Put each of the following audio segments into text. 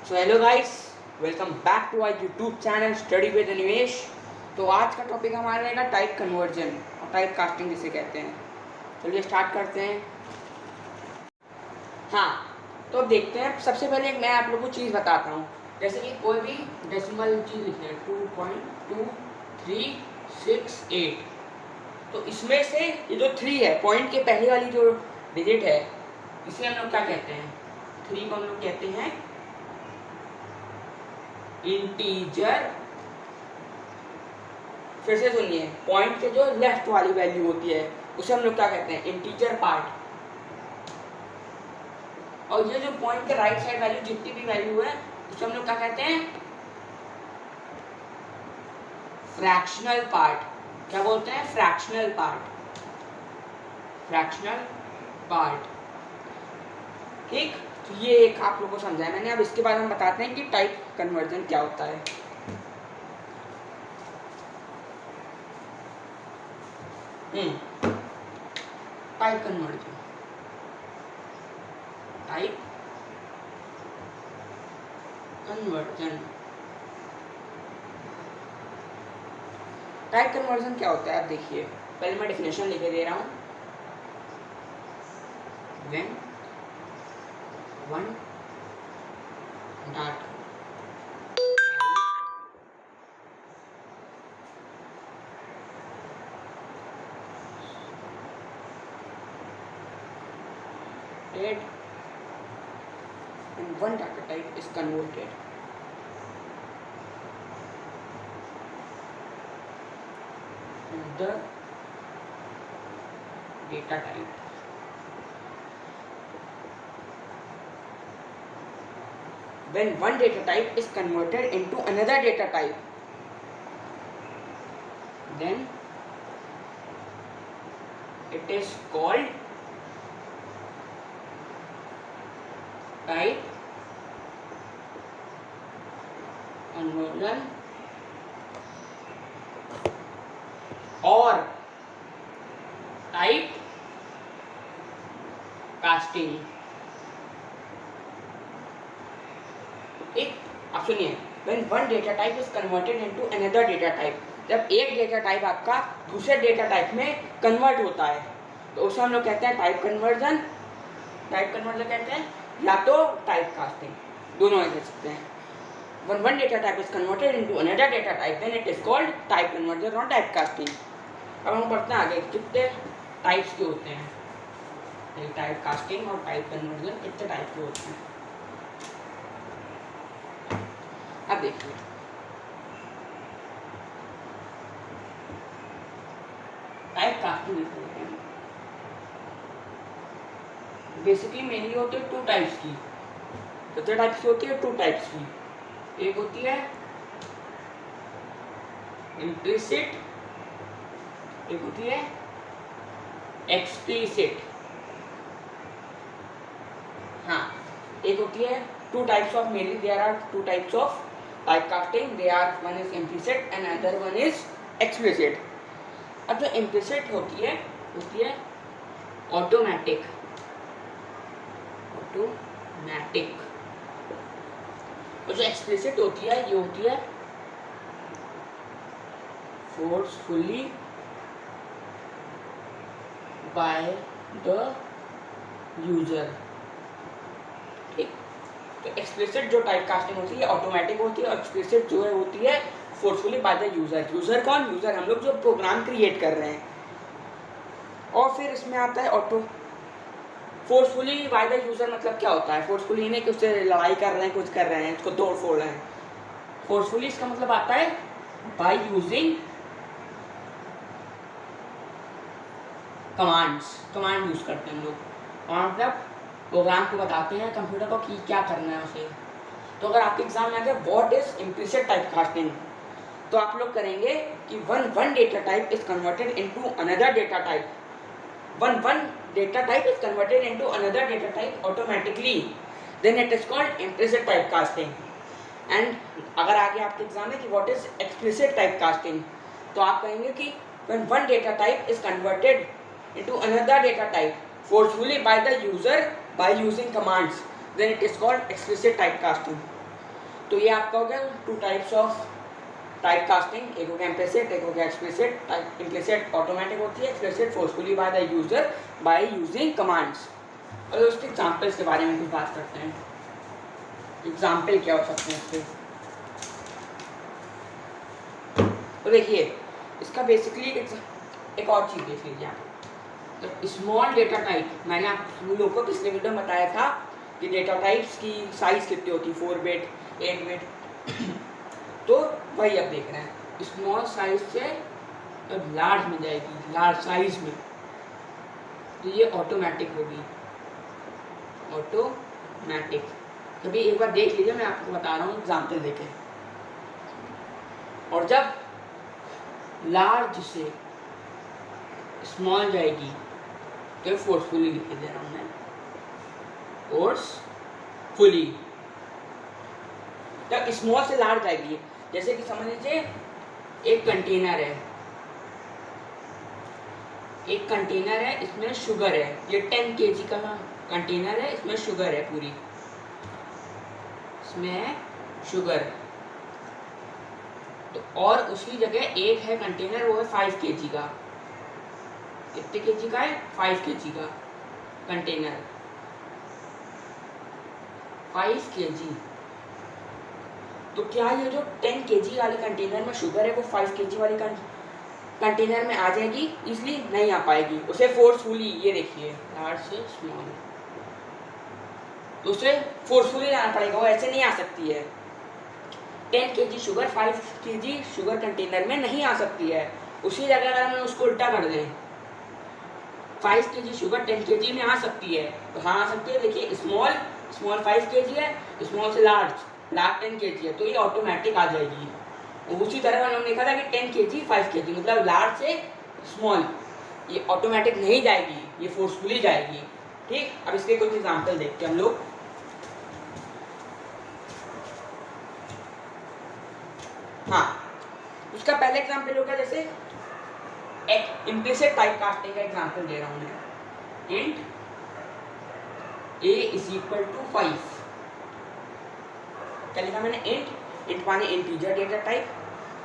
So hello guys, welcome back to our YouTube channel study with Nivesh. तो आज का topic हमारा रहेगा टाइप कन्वर्जन और टाइप कास्टिंग जिसे कहते हैं। चलिए स्टार्ट करते हैं। हाँ, तो अब देखते हैं। सबसे पहले मैं आप लोगों को चीज़ बताता हूँ। जैसे कि कोई भी डेसिमल चीज़ लिखते हैं 2.2368, तो इसमें से ये जो 3 है, पॉइंट के पहले वाली जो डिजिट है, इसे हम लोग क्या कहते हैं? 3 को हम लोग कहते हैं इंटीजर। फिर से सुनिए, पॉइंट के जो लेफ्ट वाली वैल्यू होती है उसे हम लोग क्या कहते हैं? Integer part. और ये जो पॉइंट के राइट साइड वैल्यू जितनी भी वैल्यू है उसे हम लोग क्या कहते हैं? Fractional part. क्या बोलते हैं? Fractional part. फ्रैक्शनल पार्ट, ठीक। तो ये एक आप लोगों को समझाया मैंने। अब इसके बाद हम बताते हैं कि टाइप कन्वर्जन क्या होता है। Type conversion, type conversion. Type conversion क्या होता है आप देखिए। पहले मैं डेफिनेशन लिखे दे रहा हूं। When one data and one data type is converted to the data type. When one data type is converted into another data type, then it is called type conversion और टाइप कास्टिंग। ठीक, आप सुनिए। When one data type is converted into another data type, जब एक data type आपका दूसरे data type में convert होता है तो उसे हम लोग कहते हैं टाइप कन्वर्जन। टाइप कन्वर्जन कहते हैं या तो टाइप कास्टिंग, दोनों कह सकते हैं। When one data type is converted into another data type, then it is called type conversion or type casting. अब हम पढ़ते हैं आगे कितने टाइप्स के होते हैं। टाइप कास्टिंग और टाइप कन्वर्जन कितने टाइप के होते हैं अब देखिए। टाइप कास्टिंग बेसिकली मेनली होते हैं 2 टाइप्स की। कितने टाइप्स की होती है? 2 टाइप्स की। एक होती है इम्प्लिसिट, एक होती है एक्सप्लिसिट। हाँ, एक होती है 2 types of, mainly there are 2 types of type casting. They are, one is implicit and other one is explicit. अब जो इम्प्लिसिट होती है ऑटोमेटिक। ऑटोमेटिक। और जो एक्सप्लिसिट होती है ये होती है फोर्सफुली बाय द यूजर। ठीक, तो एक्सप्लिसिट जो टाइप कास्टिंग होती है ऑटोमेटिक होती है और एक्सप्लिसिट जो है होती है forcefully by the user. User कौन? यूजर हम लोग जो प्रोग्राम क्रिएट कर रहे हैं। और फिर इसमें आता है auto forcefully by the user. मतलब क्या होता है? फोर्सफुली नहीं कि उससे लड़ाई कर रहे हैं, कुछ कर रहे हैं, उसको तोड़ फोड़ रहे हैं। फोर्सफुली इसका मतलब आता है by using commands. Command use करते हैं हम लोग, और मतलब प्रोग्राम को बताते हैं कंप्यूटर को कि क्या करना है उसे। तो अगर आपके एग्जाम में आ गया what is implicit type casting, तो आप लोग करेंगे कि one data type is converted into another data type. One data type is converted into another data type automatically, then it is called implicit typecasting. And अगर आगे आपके exam में कि what is explicit typecasting, तो आप कहेंगे कि when one data type is converted into another data type forcefully by the user by using commands, then it is called explicit typecasting. तो ये आपका हो गया two types of type casting, एक हो गया इम्प्लिसिट, एक हो गया एक्सप्लिसिट। इम्प्लिसिट ऑटोमेटिक होती है, explicit forcefully by the user by using commands. और उसके एग्जाम्पल्स के बारे में कुछ बात करते हैं। एग्जाम्पल क्या हो सकते हैं इसके, तो देखिए इसका बेसिकली एक और चीज़ देख लीजिए आप, स्मॉल डेटा टाइप। मैंने आप लोगों को पिछले वीडियो में बताया था कि डेटा टाइप्स की साइज़ कितनी होती है, 4 बिट 8 बिट तो वही अब देख रहे हैं, स्मॉल साइज से अब लार्ज में जाएगी, लार्ज साइज में, तो ये ऑटोमेटिक होगी, ऑटोमेटिक। कभी एक बार देख लीजिए, मैं आपको बता रहा हूँ एग्जाम्पल देके। और जब लार्ज से स्मॉल जाएगी तो फोर्सफुली लिख दे रहा हूँ मैं, फोर्सफुली। तब स्मॉल से लार्ज जाएगी, जैसे कि समझ लीजिए एक कंटेनर है, एक कंटेनर है, इसमें शुगर है, ये 10 kg का कंटेनर है, इसमें शुगर है पूरी, इसमें शुगर। तो और उसकी जगह एक है कंटेनर, वो है 5 kg का। कितने kg का है? 5 kg का कंटेनर, 5 kg। तो क्या ये जो 10 kg वाले कंटेनर में शुगर है वो 5 kg वाली कंटेनर में आ जाएगी? इसलिए नहीं आ पाएगी, उसे फोर्सफुली, ये देखिए लार्ज से स्मॉल, तो उसे फोर्सफुली लाना पड़ेगा, वो ऐसे नहीं आ सकती है। 10 kg sugar 5 kg sugar container में नहीं आ सकती है। उसी जगह अगर हम उसको उल्टा कर दें, 5 kg शुगर 10 kg में आ सकती है, तो हाँ आ सकती है। देखिए स्मॉल 5 kg है, स्मॉल से लार्ज 10 kg है, तो ये ऑटोमेटिक आ जाएगी। उसी तरह हमने देखा था कि 10 kg 5 kg मतलब लार्ज से स्मॉल, ये ऑटोमेटिक नहीं जाएगी, ये फोर्सफुली जाएगी। ठीक, अब इसके कुछ एग्जाम्पल देखते हैं हम लोग। हाँ, उसका पहले एग्जाम्पल होगा, जैसे एक इम्प्लिसिट टाइप कास्टिंग का एग्जाम्पल दे रहा हूँ मैं। इंट a = 5, क्या लिखा मैंने? इंट माने इंटीजर डेटा टाइप,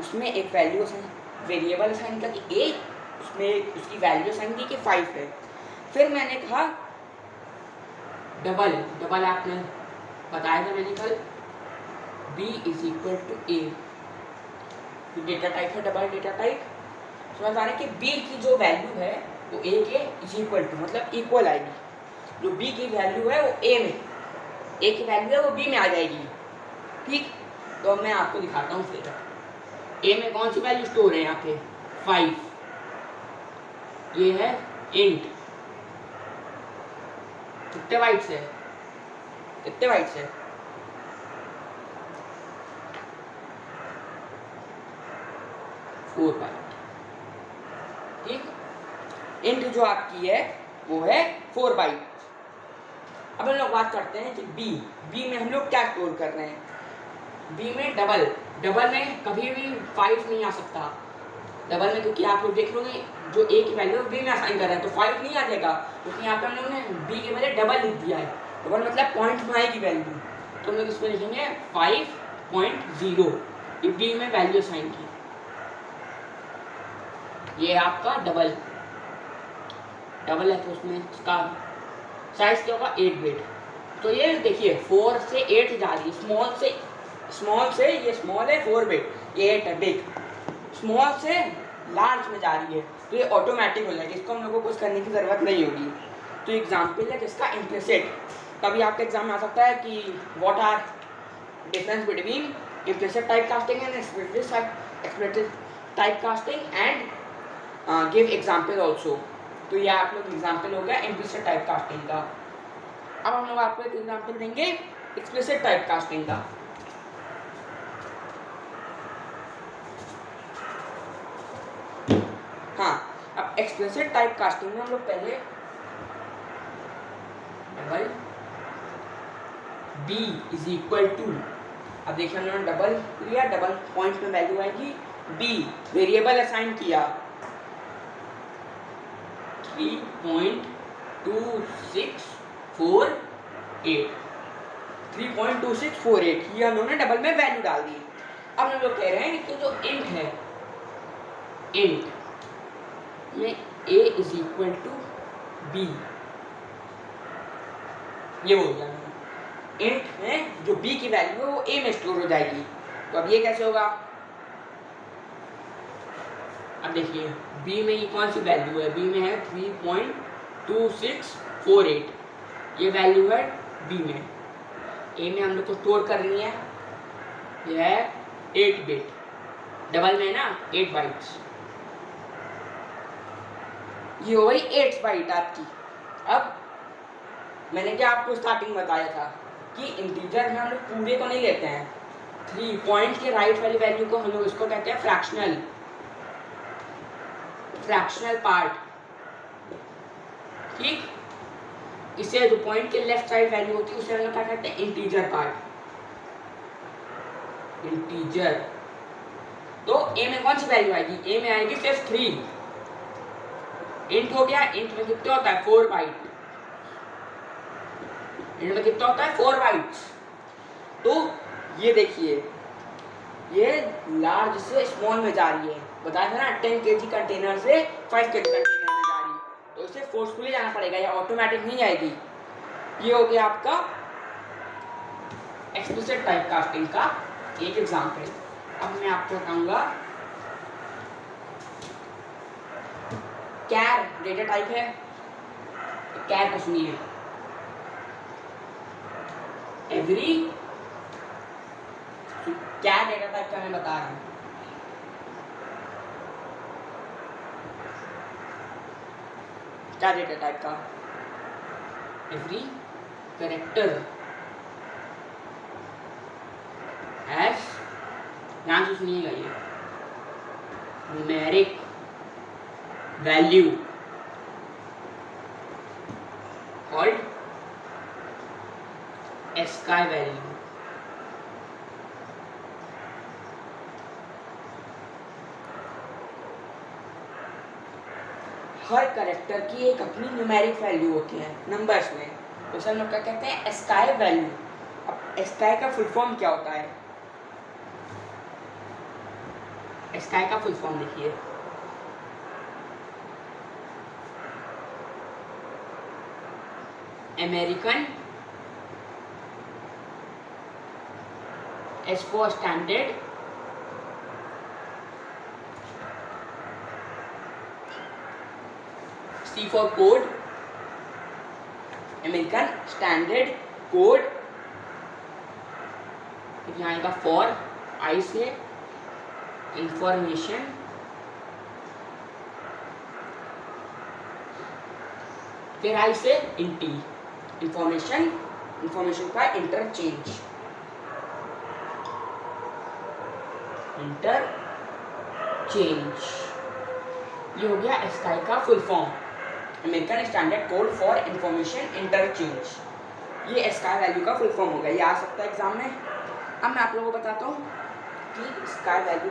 उसमें एक वैल्यू वेरिएबल असाइन किया कि a, उसमें उसकी वैल्यू असाइन की कि 5 है। फिर मैंने कहा डबल आपने बताया था मैंने कल, b = a, डेटा टाइप है डबल डेटा टाइप। तो बता रहे कि b की जो वैल्यू है वो a के इक्वल टू मतलब इक्वल आएगी। जो b की वैल्यू है वो a में, a की वैल्यू है वो b में आ जाएगी। ठीक, तो अब मैं आपको दिखाता हूँ फिर a में कौन सी वैल्यू स्टोर है। यहाँ पे 5, ये है इंट, कितने बाइट्स है? 4 बाइट। ठीक, इंट जो आपकी है वो है 4 बाइट। अब हम लोग बात करते हैं कि बी में हम लोग क्या स्टोर कर रहे हैं। बी में डबल में कभी भी 5 नहीं आ सकता डबल में, क्योंकि आप लोग देख लोगे जो ए की वैल्यू बी में असाइन कर रहे हैं तो 5 नहीं आ जाएगा, क्योंकि यहाँ पे हम लोगों ने बी के बजाय डबल लिख दिया है। डबल मतलब पॉइंट में आएगी वैल्यू, तो हम लोग इसमें लिखेंगे 5.0, ये बी में वैल्यू असाइन की। ये आपका डबल है, तो उसमें इसका साइज क्या होगा? 8 बिट। तो ये देखिए 4 से 8 जा रही है, स्मॉल से ये स्मॉल है 4 बिट, ये 8 है बिग, स्मॉल से लार्ज में जा रही है, तो ये ऑटोमेटिक हो जाएगी, इसको हम लोगों को कुछ करने की ज़रूरत नहीं होगी। तो एग्जाम्पल है जिसका इम्प्लिसिट। कभी आपके एग्जाम में आ सकता है कि what are difference between implicit type casting and explicit type casting and give example also. तो ये आप लोग एग्जाम्पल हो गया इम्प्लिसिट टाइप कास्टिंग का। अब हम लोग आपको एक एग्जाम्पल देंगे एक्सप्लिसिट टाइप कास्टिंग का। हाँ, अब एक्सप्लिसिट टाइप कास्टिंग में हम लोग पहले डबल b = अब देखिए हम लोगों ने डबल लिया, डबल पॉइंट में वैल्यू आएगी b, वेरिएबल असाइन किया 3.2648। 3.2648, ये हम लोगों ने डबल में वैल्यू डाल दी। अब हम लोग कह रहे हैं कि जो इंट है, इंट में a is equal to B, ये बोल दिया मैंने। इंट में जो b की वैल्यू है वो a में स्टोर हो जाएगी। तो अब ये कैसे होगा? अब देखिए b में ये कौन सी वैल्यू है? b में है 3.2648, ये वैल्यू है b में। a में हम लोग को स्टोर करनी है, यह है 8 बिट, डबल में ना 8 बाइट्स, ये हो गई 8 बाइट आपकी। अब मैंने क्या आपको स्टार्टिंग बताया था कि इंटीजर में हम लोग पूरे को नहीं लेते हैं, 3 पॉइंट के राइट वाली वैल्यू को हम लोग इसको कहते हैं फ्रैक्शनल पार्ट, ठीक। इसे जो पॉइंट के लेफ्ट साइड वैल्यू होती है उसे हम लोग क्या कहते हैं? Integer part, integer. तो a में कौन सी वैल्यू आएगी? a में आएगी सिर्फ 3। इंट हो गया, इंट में कितना होता है? 4 बाइट, इंट में कितना होता है? 4 बाइट्स। तो ये देखिए, ये लार्ज से स्मॉल में जा रही है, बताया था ना 10 kg कंटेनर से 5 kg कंटेनर में जा रही है, तो इसे फोर्सफुली जाना पड़ेगा, या ऑटोमेटिक नहीं जाएगी। ये हो गया आपका एक्सप्लिसिट टाइप कास्टिंग का एक एग्जांपल। अब मैं आपको बताऊंगा कैर डेटा टाइप है, कैर को सुनिए। एवरी क्या डेटा टाइप का मैं बता रहा हूं, क्या डेटा टाइप का? एवरी कैरेक्टर एज, ध्यान से सुनिएगा, ये numeric value called ASCII value. हर कैरेक्टर की एक अपनी न्यूमेरिक वैल्यू होती है नंबर्स में, उसे हम लोग क्या कहते हैं? ASCII value. अब ASCII का फुल फॉर्म क्या होता है? ASCII का फुल फॉर्म देखिए, American S for standard, C for code, American standard code, यहाँ आएगा फॉर, आई से इंफॉर्मेशन, फिर आई से इंटी, इंफॉर्मेशन का इंटरचेंज, ये हो गया ASCII का full form, American standard code for information interchange. ये ASCII वैल्यू का फुल फॉर्म हो गया, ये आ सकता है एग्जाम में। अब मैं आप लोगों को बताता हूँ कि ASCII वैल्यू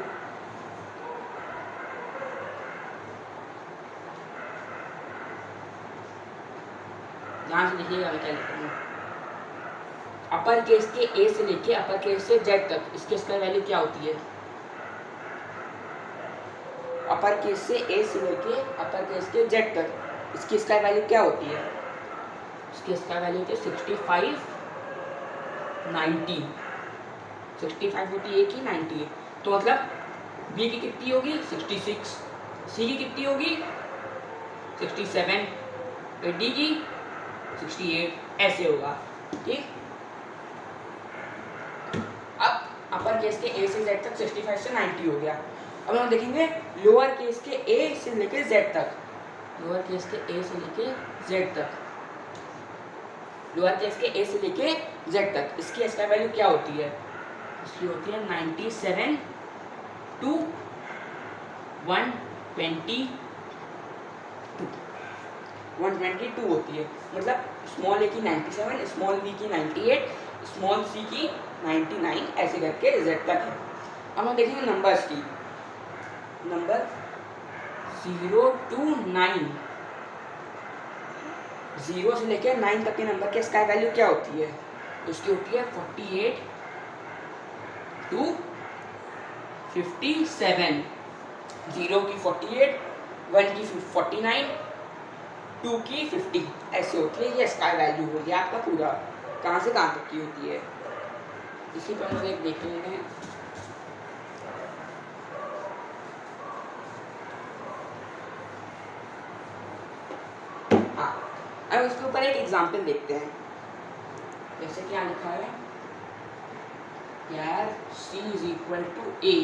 ध्यान से देखिएगा, मैं क्या लिखता हूँ। अपर केस के A से लेके अपर केस से Z तक, इसकी ASCII वैल्यू क्या होती है? अपर केस से A से लेके अपर केस के Z तक, इसकी ASCII वैल्यू क्या होती है? इसकी ASCII वैल्यू होती है 65, 90, 65 होती है कि 90, तो मतलब B की कितनी होगी? 66, C की कितनी होगी? 67, फिर D की 68, ऐसे होगा, ठीक। अब अपर केस के A से Z तक 65 से 90 हो गया। अब हम देखेंगे लोअर केस के A से लेके Z तक, लोअर केस के A से लेके Z तक, लोअर केस के A से लेके Z तक, इसकी ASCII वैल्यू क्या होती है? इसकी होती है 97 to 122 होती है, मतलब स्मॉल A की 97, स्मॉल B की 98, स्मॉल C की 99, ऐसे करके Z तक है। अब हम देखेंगे नंबर्स की, नंबर 0 to 9, 0 से लेकर 9 तक के नंबर की ASCII वैल्यू क्या होती है? उसकी होती है 48 to 57, 0 की 48, 1 की 49, 2 की 50, ऐसे होती है। ये स्काई वैल्यू हो गया आपका पूरा, कहाँ से कहाँ तक की होती है। इसी पर हम लोग एक देख लेते हैं। हाँ, अब इसके ऊपर एक एग्जाम्पल देखते हैं। जैसे क्या लिखा है यार, C is equal to A,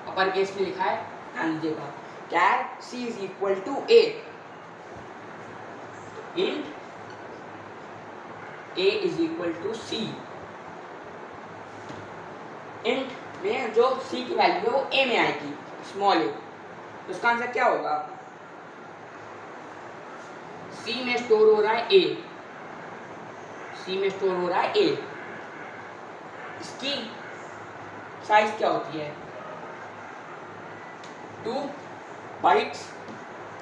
upper case में लिखा है, ध्यान दीजिएगा। Char C is equal to A, int A is equal to C। Int में जो C की वैल्यू है वो A में आएगी, स्मॉल a, तो उसका आंसर क्या होगा? C में स्टोर हो रहा है A, C में स्टोर हो रहा है A, इसकी साइज क्या होती है? 2 बाइट्स,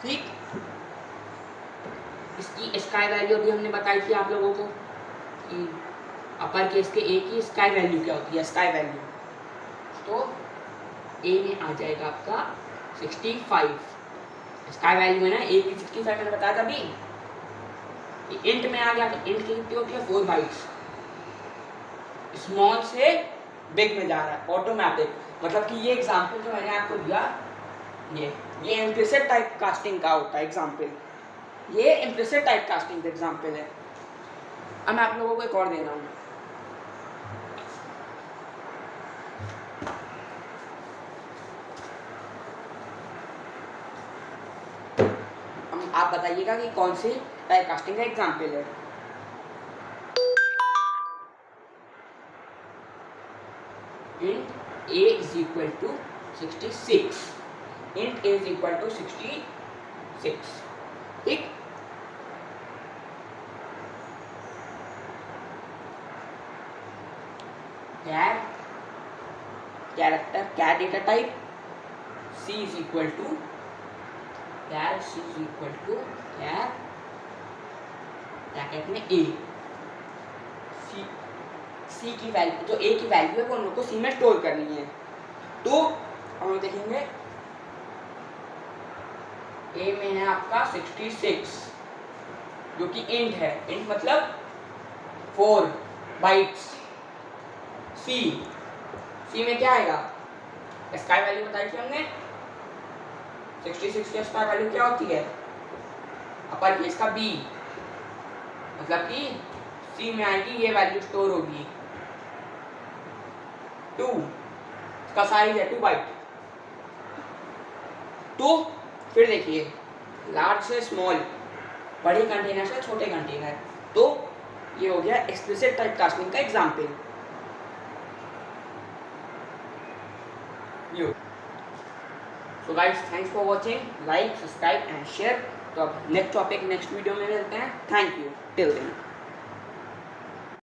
ठीक। इसकी स्काई वैल्यू भी हमने बताई थी आप लोगों को कि अपर केस के A की स्काई वैल्यू क्या होती है, स्काई वैल्यू, तो A में आ जाएगा आपका 65। स्काई वैल्यू है ना A की 65, मैंने बताया था अभी। इंट में आ गया तो इंट की कितनी होती है? 4 बाइट्स। स्मॉल से बिग में जा रहा है ऑटोमेटिक, मतलब कि ये एग्जांपल जो मैंने आपको दिया, ये इम्प्लिसिट टाइप कास्टिंग का होता है एग्जांपल, ये इम्प्लिसिट टाइप कास्टिंग का एग्जांपल है। अब मैं आप लोगों को एक और दे रहा हूँ। आप बताइएगा कि कौन सी टाइप कास्टिंग का एग्जांपल है। int A is equal to 66, int A is equal to 66, ठीक। कैरेक्टर क्या data type C is equal to C is equal to क्या कहते हैं A, C की वैल्यू, जो A की वैल्यू है वो हम लोग को C में स्टोर करनी है। तो हम लोग देखेंगे A में है आपका 66, जो कि इंट है, इंट मतलब 4 बाइट्स। C में क्या आएगा? स्काई वैल्यू बताई थी हमने, 66 की स्काई वैल्यू क्या होती है? अपर केस का B, मतलब कि C में आएगी ये वैल्यू स्टोर होगी 2, इसका साइज है 2 बाइट। तो फिर देखिए, लार्ज से स्मॉल, बड़े कंटेनर से छोटे कंटेनर, तो ये हो गया एक्सप्लिसिट टाइप कास्टिंग का example. So guys, thanks for watching, like, subscribe and share. तो अब नेक्स्ट टॉपिक नेक्स्ट वीडियो में मिलते हैं। Thank you, till then.